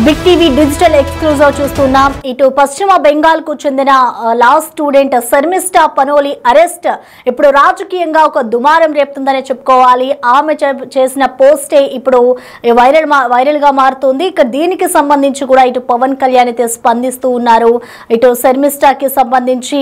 Big TV digital exclusive చూస్తున్నాం. ఇటు పశ్చిమ బెంగాల్ కు చెందిన law student Sharmishtha Panoli arrest ఇప్పుడు రాజకీయంగా ఒక దుమారం రేపుతుందని చెప్పుకోవాలి. ఆమె చేసిన పోస్టే ఇప్పుడు వైరల్ గా మారుతుంది. ఇక దీనికి సంబంధించి కూడా ఇటు పవన్ కళ్యాణ్ అయితే స్పందిస్తూ ఉన్నారు. ఇటు శర్మిష్ఠాకి సంబంధించి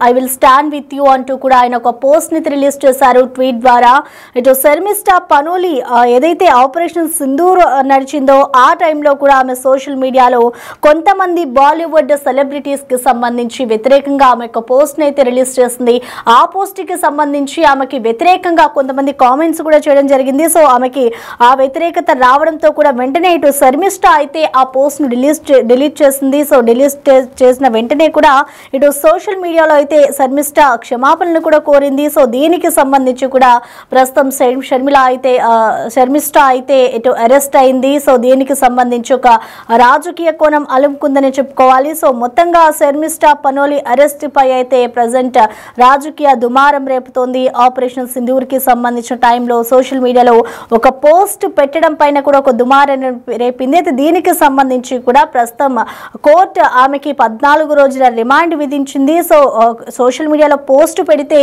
I will stand with you అంటూ కూడా ఆయన ఒక పోస్ట్ ని రిలీజ్ చేశారు ట్వీట్ ద్వారా. ఇటు శర్మిష్ఠా పనోలి ఏదైతే ఆపరేషన్ సింధూర్ నడిచిందో ఆ టైంలో కూడా ఆమె సోషల్ మీడియాలో కొంతమంది బాలీవుడ్ సెలబ్రిటీస్ కి సంబంధించి వ్యతిరేకంగా ఆమె ఒక పోస్ట్ అయితే రిలీజ్ చేసింది. ఆ పోస్ట్ కి సంబంధించి ఆమెకి వ్యతిరేకంగా కొంతమంది కామెంట్స్ కూడా చేయడం జరిగింది. సో ఆమెకి ఆ వ్యతిరేకత రావడంతో కూడా వెంటనే ఇటు శర్మిష్ఠా అయితే ఆ పోస్ట్ ను డిలీట్ చేసింది. సో డిలీట్ చేసిన వెంటనే కూడా ఇటు సోషల్ మీడియాలో అయితే శర్మిష్ఠా క్షమాపణలు కూడా కోరింది. సో దీనికి సంబంధించి కూడా ప్రస్తుతం శర్మిష్ఠా అయితే ఇటు అరెస్ట్ అయింది. సో దీనికి సంబంధించి ఒక రాజకీయ కోణం అలుముకుందని చెప్పుకోవాలి. సో మొత్తంగా శర్మిష్ఠా పనోలి అరెస్ట్ పై అయితే ప్రజెంట్ రాజకీయ దుమారం రేపుతోంది. ఆపరేషన్ సింధూర్ కి సంబంధించిన టైంలో సోషల్ మీడియాలో ఒక పోస్ట్ పెట్టడం పైన కూడా ఒక దుమారం రేపింది. అయితే దీనికి సంబంధించి కూడా ప్రస్తుతం కోర్టు ఆమెకి 14 రోజుల రిమాండ్ విధించింది. సో సోషల్ మీడియాలో పోస్ట్ పెడితే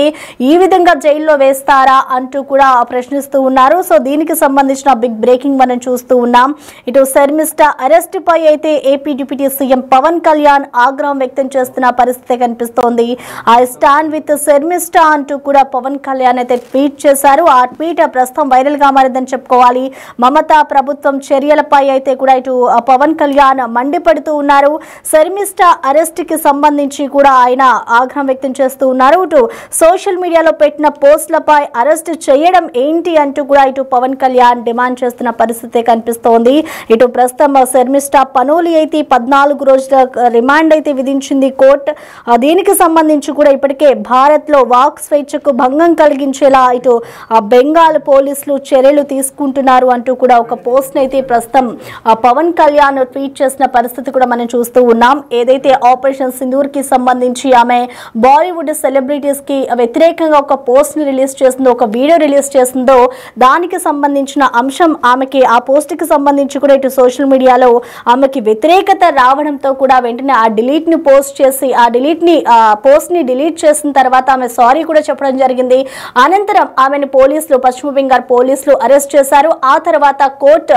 ఈ విధంగా జైల్లో వేస్తారా అంటూ కూడా ప్రశ్నిస్తూ ఉన్నారు. సో దీనికి సంబంధించిన బిగ్ బ్రేకింగ్ మనం చూస్తూ ఉన్నాం. ఇటు శర్మిష్ఠా అరెస్ట్ పై అయితే AP deputy CM Pawan Kalyan ఆగ్రహం వ్యక్తం చేస్తున్న పరిస్థితి కనిపిస్తోంది. ఐ స్టాండ్ విత్ శర్మిష్ఠా అంటూ కూడా పవన్ కళ్యాణ్ అయితే ట్వీట్ చేశారు. ఆ ట్వీట్ ప్రస్తుతం వైరల్ గా మారిందని చెప్పుకోవాలి. మమతా ప్రభుత్వం చర్యలపై అయితే కూడా ఇటు పవన్ కళ్యాణ్ మండిపడుతూ ఉన్నారు. శర్మిష్ఠా అరెస్ట్ కి సంబంధించి కూడా ఆయన ఆగ్రహం వ్యక్తం చేస్తూ ఉన్నారు. ఇటు సోషల్ మీడియాలో పెట్టిన పోస్టులపై అరెస్ట్ చేయడం ఏంటి అంటూ కూడా ఇటు పవన్ కళ్యాణ్ డిమాండ్ చేస్తున్న పరిస్థితి కనిపిస్తోంది. ఇటు ప్రస్తుతం శర్మిష్ఠా పనోలి అయితే 14 రోజుల రిమాండ్ అయితే విధించింది కోర్టు. దీనికి సంబంధించి కూడా ఇప్పటికే భారత్ లో వాక్ స్వేచ్ఛకు భంగం కలిగించేలా ఇటు బెంగాల్ పోలీసులు చర్యలు తీసుకుంటున్నారు అంటూ కూడా ఒక పోస్ట్ అయితే ప్రస్తుతం పవన్ కళ్యాణ్ ట్వీట్ చేసిన పరిస్థితి కూడా మనం చూస్తూ ఉన్నాం. ఏదైతే ఆపరేషన్ సింధూర్ కి సంబంధించి ఆమె బాలీవుడ్ సెలబ్రిటీస్ కి వ్యతిరేకంగా ఒక పోస్ట్ ని రిలీజ్ చేసిందో, ఒక వీడియో రిలీజ్ చేసిందో దానికి సంబంధించిన అంశం ఆమెకి ఆ పోస్ట్ కి సంబంధించి కూడా ఇటు సోషల్ మీడియాలో ఆమెకి వ్యతిరేకత రావడంతో కూడా వెంటనే ఆ డిలీట్ ని పోస్ట్ చేసి ఆ పోస్ట్ ని డిలీట్ చేసిన తర్వాత ఆమె సారీ కూడా చెప్పడం జరిగింది. అనంతరం ఆమెను పశ్చిమ బెంగాల్ పోలీసులు అరెస్ట్ చేశారు. ఆ తర్వాత కోర్టు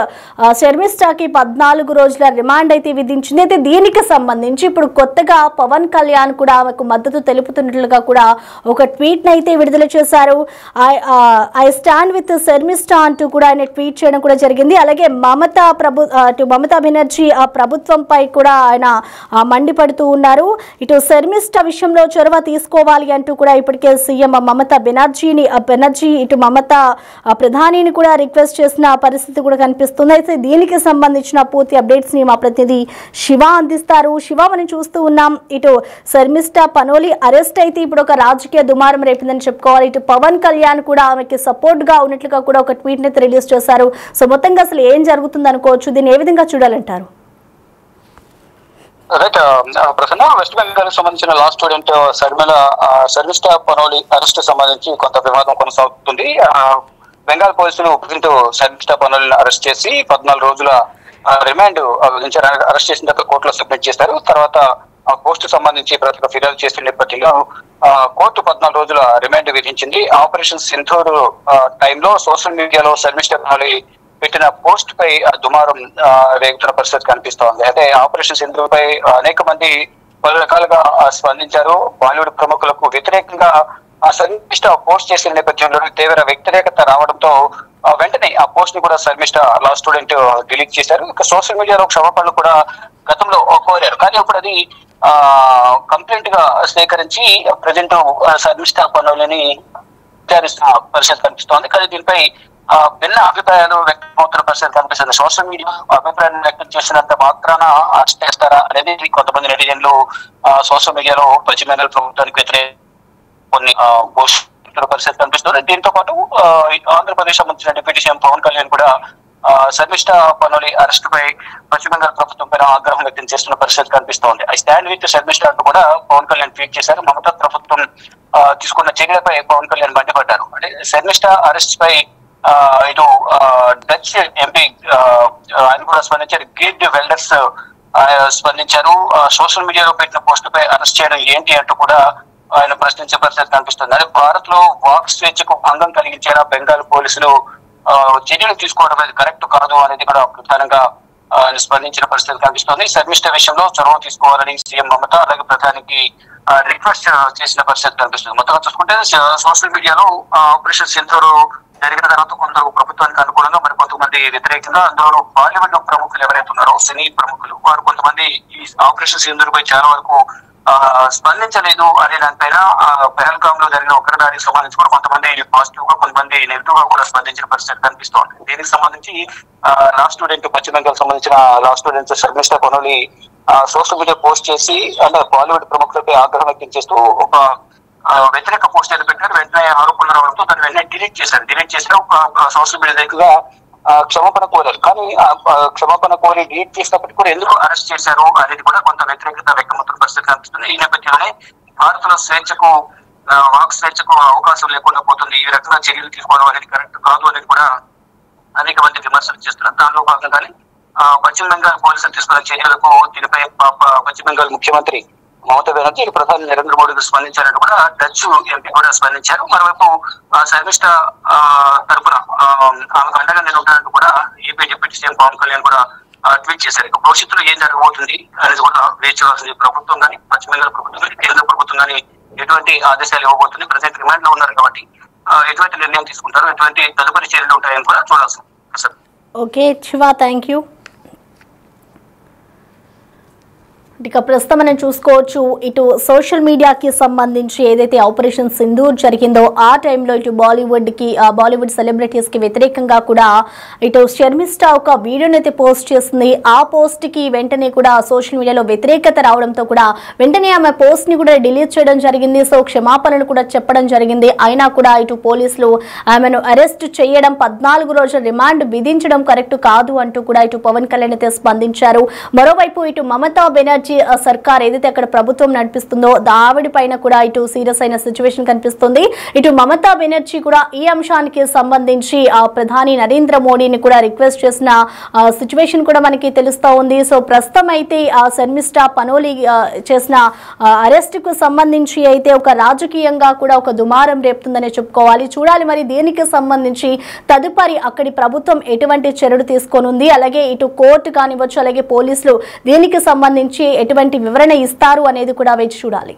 శర్మిష్ఠాకి 14 రోజుల రిమాండ్ అయితే విధించింది. అయితే దీనికి సంబంధించి ఇప్పుడు కొత్తగా పవన్ కళ్యాణ్ కూడా ఆమెకు మద్దతు తెలుపుతున్నట్లుగా కూడా ఒక ట్వీట్ ని అయితే విడుదల చేశారు. ఐ స్టాండ్ విత్ శర్మిష్ఠా అంటూ కూడా ఆయన ట్వీట్ చేయడం కూడా జరిగింది. అలాగే మమతా బెనర్జీ ఆ ప్రభుత్వంపై కూడా ఆయన మండిపడుతూ ఉన్నారు. ఇటు శర్మిష్ఠా విషయంలో చొరవ తీసుకోవాలి అంటూ కూడా ఇప్పటికే సీఎం మమతా బెనర్జీ ఇటు మమతా ప్రధానిని కూడా రిక్వెస్ట్ చేసిన పరిస్థితి కూడా కనిపిస్తుంది. అయితే దీనికి సంబంధించిన పూర్తి అప్డేట్స్ ని మా ప్రతినిధి శివ అందిస్తారు. శివ, మనం చూస్తూ ఉన్నాం ఇటు శర్మిష్ఠా పనోలి అరెస్ట్ అయితే ఇప్పుడు ఒక రాజకీయ దుమారం రేపిందని చెప్పుకోవాలి. ఇటు పవన్ కళ్యాణ్ కూడా ఆమెకి సపోర్ట్ గా ఉన్నట్లుగా కూడా ఒక ట్వీట్ ని రిలీజ్ చేశారు. సో మొత్తంగా అసలు ఏం జరుగుతుంది అనుకోవచ్చు, దీన్ని ఏ విధంగా చూడాలంటారు? రైట్ ప్రసన్న, వెస్ట్ బెంగాల్ కి సంబంధించిన law student Sharmishtha Panoli arrest సంబంధించి కొంత వివాదం కొనసాగుతుంది. బెంగాల్ పోలీసులు ప్రజెంట్ శర్మిష్ఠా పనోలిని అరెస్ట్ చేసి 14 రోజుల రిమాండ్ విధించారు. అరెస్ట్ చేసిన తర్వాత కోర్టులో సబ్మిట్ చేస్తారు. తర్వాత ఆ పోస్ట్ సంబంధించి ప్రతి ఫిర్యాదు చేసిన నేపథ్యంలో కోర్టు 14 రోజుల రిమాండ్ విధించింది. ఆపరేషన్ సింధూర్ టైంలో సోషల్ మీడియాలో శర్మిష్ఠా పనోలి పెట్టిన పోస్ట్ పై దుమారం రేగుతున్న పరిస్థితి కనిపిస్తోంది. అయితే ఆపరేషన్ సింధూర్ పై అనేక మంది పలు రకాలుగా స్పందించారు. బాలీవుడ్ ప్రముఖులకు వ్యతిరేకంగా శర్మిష్ఠా పోస్ట్ చేసిన నేపథ్యంలో తీవ్ర వ్యతిరేకత రావడంతో వెంటనే ఆ పోస్ట్ ని కూడా శర్మిష్ఠా లా స్టూడెంట్ డిలీట్ చేశారు. ఇక సోషల్ మీడియాలో క్షమాపణలు కూడా గతంలో కోరారు. కానీ అప్పుడు అది కంప్లైంట్ గా స్వీకరించి ప్రజెంట్ శర్మిష్ఠా పనోలిని విచారిస్తున్న పరిస్థితి కనిపిస్తోంది. కానీ దీనిపై భిన్న అభిప్రాయాలు వ్యక్తమవుతున్న పరిస్థితి కనిపిస్తుంది. సోషల్ మీడియా అభిప్రాయాన్ని వ్యక్తం చేసినంత మాత్రాన అరెస్ట్ చేస్తారా అనేది కొంతమంది నెటిజన్లు సోషల్ మీడియాలో పశ్చిమ బెంగాల్ ప్రభుత్వానికి వ్యతిరేక కొన్ని పరిస్థితి కనిపిస్తుంది. దీంతో పాటు ఆంధ్రప్రదేశ్ సంబంధించిన డిప్యూటీ సీఎం పవన్ కళ్యాణ్ కూడా శర్మిష్ఠా పనోలి అరెస్ట్ పై పశ్చిమ బెంగాల్ ప్రభుత్వం పైన ఆగ్రహం వ్యక్తం చేస్తున్న పరిస్థితి కనిపిస్తోంది. ఐ స్టాండ్ విత్ శర్మిష్ఠా అంటూ కూడా పవన్ కళ్యాణ్ ట్వీట్ చేశారు. మమతా ప్రభుత్వం తీసుకున్న చర్యలపై పవన్ కళ్యాణ్ మండిపడ్డారు. అంటే శర్మిష్ఠా అరెస్ట్ పై ఇటు డచ్ ఎంపీ ఆయన కూడా స్పందించారు. గిడ్ వెల్డర్స్ స్పందించారు. సోషల్ మీడియాలో పెట్టిన పోస్టుపై అరెస్ట్ చేయడం ఏంటి అంటూ కూడా ఆయన ప్రశ్నించే పరిస్థితి కనిపిస్తుంది. అదే భారత్ లో వాక్ స్వేచ్ఛకు భంగం కలిగించేలా బెంగాల్ పోలీసులు చర్యలు తీసుకోవడం అనేది కరెక్ట్ కాదు అనేది కూడా ప్రధానంగా స్పందించిన పరిస్థితి కనిపిస్తుంది. శర్మిష్ఠ విషయంలో చొరవ తీసుకోవాలని సీఎం మమత అలాగే ప్రధానికి రిక్వెస్ట్ చేసిన పరిస్థితి కనిపిస్తుంది. మొత్తంగా చూసుకుంటే సోషల్ మీడియాలో ఆపరేషన్ సింధూర్ జరిగిన తర్వాత కొందరు ప్రభుత్వానికి అనుకూలంగా మరి కొంతమంది వ్యతిరేకంగా, అందులో బాలీవుడ్ ప్రముఖులు ఎవరైతే ఉన్నారో సినీ ప్రముఖులు వారు కొంతమంది ఈ ఆపరేషన్ సింధూర్ పై చాలా వరకు స్పందించలేదు అనే దానిపైన పెహల్గామ్ లో జరిగిన ఉగ్రదాడికి సంబంధించి కూడా కొంతమంది పాజిటివ్ గా కొంతమంది నెగిటివ్ గా కూడా స్పందించిన పరిస్థితి కనిపిస్తోంది. దీనికి సంబంధించి లా స్టూడెంట్ పశ్చిమ బెంగాల్ సంబంధించిన law student Sharmishtha Panoli social media post చేసి అంటే బాలీవుడ్ ప్రముఖులపై ఆగ్రహం వ్యక్తం చేస్తూ ఒక వ్యతిరేక పోస్ట్ ఏదో పెట్టారు. వెంటనే ఆరోపణలు రావడంతో దాన్ని వెంటనే డిలీట్ చేశారు. ఒక సోషల్ మీడియా దగ్గర క్షమాపణ కోరారు. కానీ క్షమాపణ కోరి డిలీట్ చేసినప్పటికీ కూడా ఎందుకు అరెస్ట్ చేశారు అనేది కూడా కొంత వ్యతిరేకత వ్యక్తమవుతున్న పరిస్థితి కనిపిస్తుంది. ఈ నేపథ్యంలోనే భారత్లో స్వేచ్ఛకు వాక్ స్వేచ్ఛకు అవకాశం లేకుండా పోతుంది. ఈ రకంగా చర్యలు తీసుకోవడం అనేది కరెక్ట్ కాదు అనేది కూడా అనేక మంది విమర్శలు చేస్తున్నారు. దానిలో భాగంగానే పశ్చిమ బెంగాల్ పోలీసులు తీసుకున్న చర్యలకు దీనిపై పశ్చిమ బెంగాల్ ముఖ్యమంత్రి మమతా బెనర్జీ ప్రధాని నరేంద్ర మోడీకి స్పందించారంటూ కూడా డచ్ ఎంపీ కూడా స్పందించారు. మరోవైపు శర్మిష్ఠ తరఫున అండగా నిలబడడానికి కూడా AP deputy CM Pawan Kalyan కూడా ట్వీట్ చేశారు. భవిష్యత్తులో ఏం జరగబోతుంది అనేది కూడా వేచి చూడాల్సింది. ప్రభుత్వం కానీ పశ్చిమ బెంగాల్ ప్రభుత్వం కానీ కేంద్ర ప్రభుత్వం కానీ ఎటువంటి ఆదేశాలు ఇవ్వబోతుంది, ప్రజెంట్ రిమాండ్ లో ఉన్నారు కాబట్టి ఎటువంటి నిర్ణయం తీసుకుంటారు, ఎటువంటి తదుపరి చర్యలు ఉంటాయని కూడా చూడాల్సింది. Okay Shiva, thank you. ఇక ప్రస్తుతం మనం చూసుకోవచ్చు, ఇటు సోషల్ మీడియాకి సంబంధించి ఏదైతే ఆపరేషన్ సింధూర్ జరిగిందో ఆ టైంలో ఇటు బాలీవుడ్ సెలబ్రిటీస్ కి వ్యతిరేకంగా కూడా ఇటు శర్మిష్ఠ ఒక వీడియోని అయితే పోస్ట్ చేసింది. ఆ పోస్ట్ కి వెంటనే కూడా సోషల్ మీడియాలో వ్యతిరేకత రావడంతో కూడా వెంటనే ఆమె పోస్ట్ ని కూడా డిలీట్ చేయడం జరిగింది. సో క్షమాపణలు కూడా చెప్పడం జరిగింది. అయినా కూడా ఇటు పోలీసులు ఆమెను అరెస్ట్ చేయడం, 14 రోజుల రిమాండ్ విధించడం కరెక్ట్ కాదు అంటూ కూడా ఇటు పవన్ కళ్యాణ్ అయితే స్పందించారు. మరోవైపు ఇటు మమతా బెనర్జీ సర్కార్ ఏదైతే అక్కడ ప్రభుత్వం నడిపిస్తుందో ఆవిడ పైన కూడా ఇటు సీరియస్ అయిన సిచ్యువేషన్ కనిపిస్తుంది. ఇటు మమతా బెనర్జీ కూడా ఈ అంశానికి సంబంధించి ప్రధాని నరేంద్ర మోడీని కూడా రిక్వెస్ట్ చేసిన సిచ్యువేషన్ కూడా మనకి తెలుస్తూ ఉంది. సో ప్రస్తుతం అయితే శర్మిష్ఠ పనోలి చేసిన అరెస్ట్ కు సంబంధించి అయితే ఒక రాజకీయంగా కూడా ఒక దుమారం రేపుతుందనే చెప్పుకోవాలి. చూడాలి మరి దీనికి సంబంధించి తదుపరి అక్కడి ప్రభుత్వం ఎటువంటి చర్యలు తీసుకోనుంది, అలాగే ఇటు కోర్టు కానివచ్చు అలాగే పోలీసులు దీనికి సంబంధించి ఎటువంటి వివరణ ఇస్తారు అనేది కూడా వేచి చూడాలి.